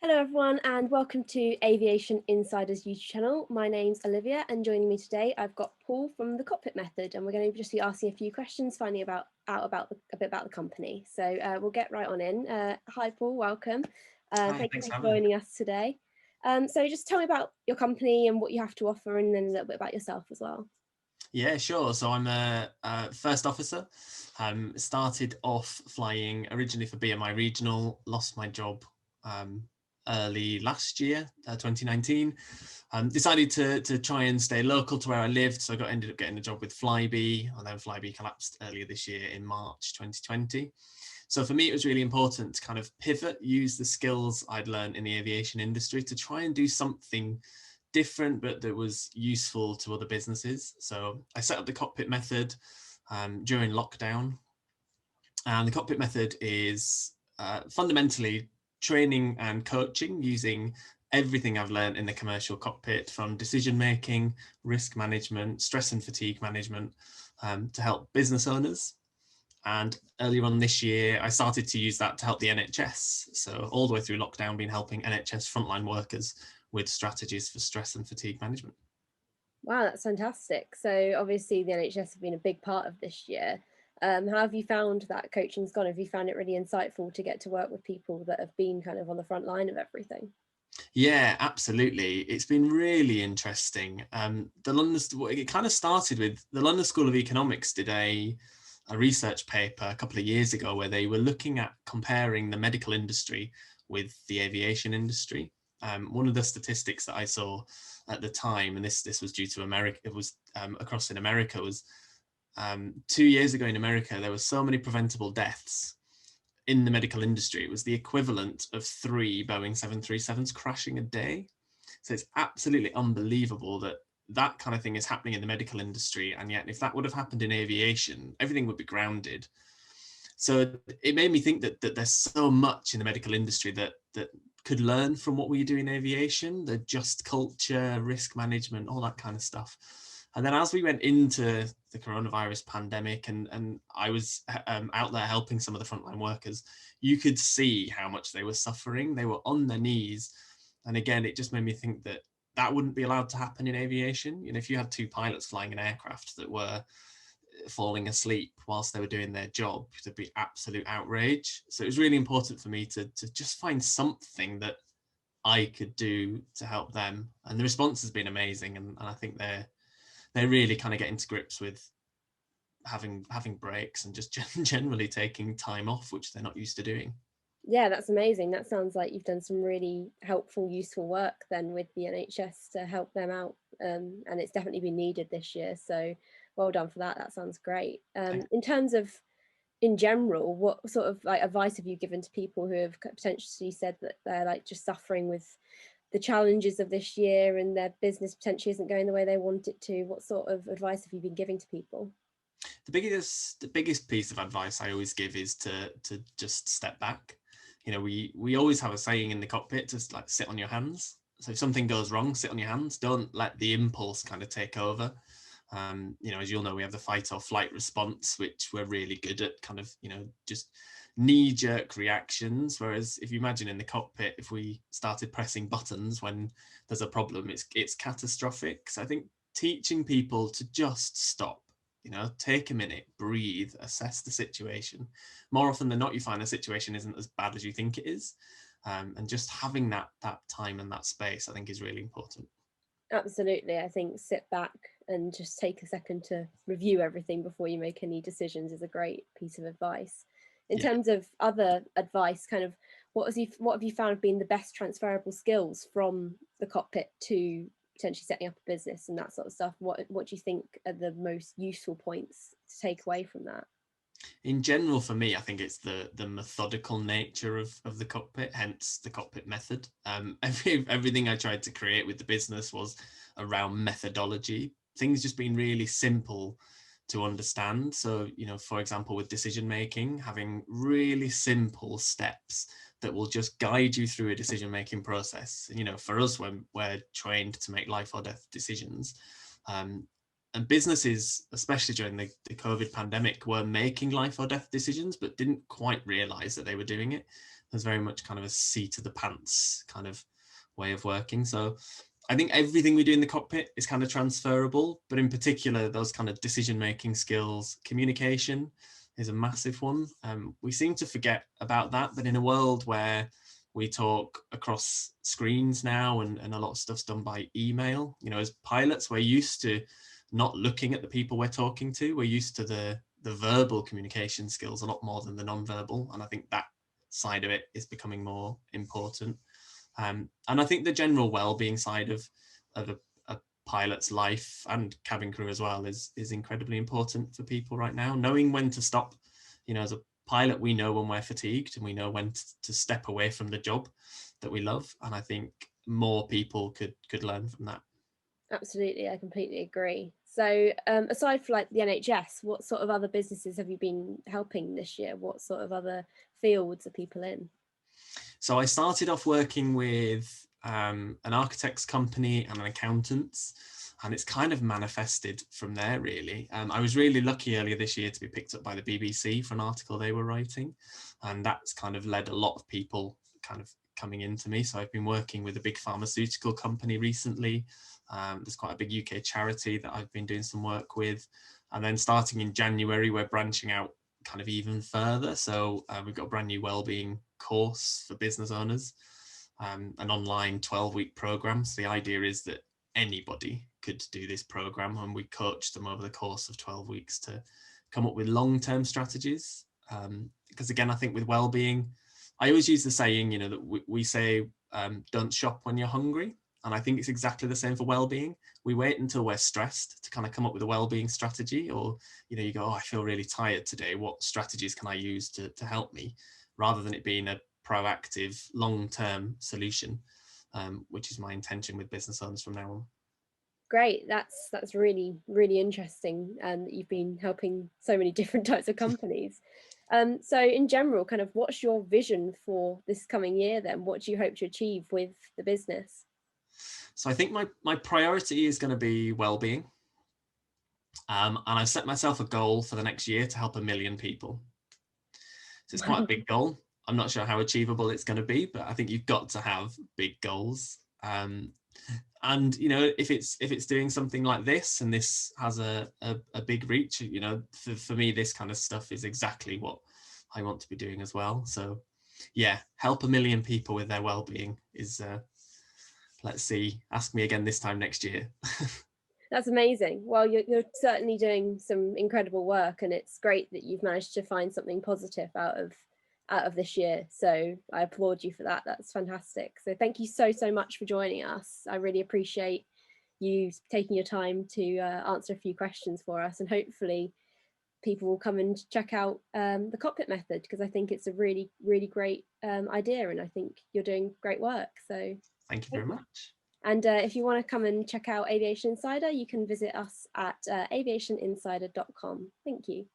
Hello everyone and welcome to Aviation Insider's YouTube channel. My name's Olivia and joining me today I've got Paul from the Cockpit Method, and we're going to just be asking a few questions, finding out a bit about the company. So we'll get right on in. Hi Paul, welcome. Hi, Thank you thanks for for having me. joining us today. So just tell me about your company and what you have to offer, and then a little bit about yourself as well. Yeah, sure. So I'm a first officer. Started off flying originally for BMI Regional, lost my job early last year, 2019. Decided to try and stay local to where I lived, so ended up getting a job with Flybe, and then Flybe collapsed earlier this year in March 2020. So for me, it was really important to kind of pivot, use the skills I'd learned in the aviation industry to try and do something different, but that was useful to other businesses. So I set up the Cockpit Method during lockdown. And the Cockpit Method is fundamentally training and coaching using everything I've learned in the commercial cockpit, from decision making, risk management, stress and fatigue management, to help business owners. And earlier on this year, I started to use that to help the NHS. So all the way through lockdown, been helping NHS frontline workers with strategies for stress and fatigue management. Wow, that's fantastic. So obviously the NHS have been a big part of this year. How have you found that coaching's gone? Have you found it really insightful to get to work with people that have been kind of on the front line of everything? Yeah, absolutely. It's been really interesting. It kind of started with the London School of Economics did a research paper a couple of years ago where they were looking at comparing the medical industry with the aviation industry. One of the statistics that I saw at the time, and this was due to America, it was across in America, was 2 years ago in America, there were so many preventable deaths in the medical industry. It was the equivalent of 3 Boeing 737s crashing a day. So it's absolutely unbelievable that that kind of thing is happening in the medical industry. And yet, if that would have happened in aviation, everything would be grounded. So it made me think that there's so much in the medical industry that could learn from what we do in aviation, the just culture, risk management, all that kind of stuff. And then as we went into the coronavirus pandemic and I was out there helping some of the frontline workers, you could see how much they were suffering. They were on their knees. And again, it just made me think that that wouldn't be allowed to happen in aviation. You know, if you had two pilots flying an aircraft that were falling asleep whilst they were doing their job, there'd be absolute outrage. So it was really important for me to just find something that I could do to help them. And the response has been amazing. And I think they're really kind of getting to grips with having breaks and just generally taking time off, which they're not used to doing. Yeah, that's amazing. That sounds like you've done some really helpful, useful work then with the NHS to help them out. And it's definitely been needed this year. So well done for that. That sounds great. In terms of in general, what sort of like advice have you given to people who have potentially said that they're like just suffering with the challenges of this year and their business potentially isn't going the way they want it to? What sort of advice have you been giving to people? The biggest piece of advice I always give is to just step back. You know, we always have a saying in the cockpit, just like sit on your hands. So if something goes wrong, sit on your hands. Don't let the impulse kind of take over. You know, as you'll know, we have the fight or flight response, which we're really good at, kind of, you know, just knee-jerk reactions. Whereas if you imagine in the cockpit, if we started pressing buttons when there's a problem, it's catastrophic. So I think teaching people to just stop, you know, take a minute, breathe, assess the situation. More often than not, you find the situation isn't as bad as you think it is. And just having that time and that space, I think, is really important. Absolutely. I think sit back and just take a second to review everything before you make any decisions is a great piece of advice. In Yeah. terms of other advice, kind of what have you found being the best transferable skills from the cockpit to potentially setting up a business and that sort of stuff? What do you think are the most useful points to take away from that? In general, for me, I think it's the methodical nature of the cockpit, hence the cockpit method. Everything I tried to create with the business was around methodology. Things just being really simple to understand. So, you know, for example, with decision making, having really simple steps that will just guide you through a decision making process. And, you know, for us, when we're trained to make life or death decisions, um, And businesses, especially during the COVID pandemic, were making life or death decisions, but didn't quite realize that they were doing it. There's very much kind of a seat of the pants kind of way of working. So I think everything we do in the cockpit is kind of transferable, but in particular, those kind of decision-making skills, communication is a massive one. We seem to forget about that, but in a world where we talk across screens now and a lot of stuff's done by email, you know, as pilots, we're used to not looking at the people we're talking to. We're used to the verbal communication skills a lot more than the non-verbal. And I think that side of it is becoming more important. And I think the general well-being side of a pilot's life and cabin crew as well is incredibly important for people right now. Knowing when to stop, you know, as a pilot, we know when we're fatigued and we know when to step away from the job that we love. And I think more people could learn from that. Absolutely, I completely agree. So aside from like the NHS, what sort of other businesses have you been helping this year? What sort of other fields are people in? So I started off working with an architect's company and an accountant's, and it's kind of manifested from there, really. I was really lucky earlier this year to be picked up by the BBC for an article they were writing, and that's kind of led a lot of people kind of coming into me. So I've been working with a big pharmaceutical company recently. There's quite a big UK charity that I've been doing some work with. And then starting in January, we're branching out kind of even further. So we've got a brand new wellbeing course for business owners, an online 12-week program. So the idea is that anybody could do this program, and we coach them over the course of 12 weeks to come up with long-term strategies. Because again, I think with wellbeing, I always use the saying, you know, that we say, don't shop when you're hungry. And I think it's exactly the same for well-being. We wait until we're stressed to kind of come up with a well-being strategy, or, you know, you go, oh, I feel really tired today. What strategies can I use to help me? Rather than it being a proactive, long-term solution, which is my intention with business owners from now on. Great, that's really, really interesting, and you've been helping so many different types of companies. So in general, kind of what's your vision for this coming year then? What do you hope to achieve with the business? So I think my priority is going to be well-being. And I've set myself a goal for the next year to help 1 million people. So it's quite a big goal. I'm not sure how achievable it's going to be, but I think you've got to have big goals. And you know, if it's doing something like this, and this has a big reach, you know, for me, this kind of stuff is exactly what I want to be doing as well. So yeah, help 1 million people with their well-being is let's see, ask me again this time next year. That's amazing. Well, you're certainly doing some incredible work, and it's great that you've managed to find something positive out of this year. So I applaud you for that. That's fantastic. So thank you so much for joining us. I really appreciate you taking your time to answer a few questions for us, and hopefully people will come and check out the Cockpit Method, because I think it's a really, really great idea, and I think you're doing great work. So thank you very much. And if you want to come and check out Aviation Insider, you can visit us at aviationinsider.com. Thank you.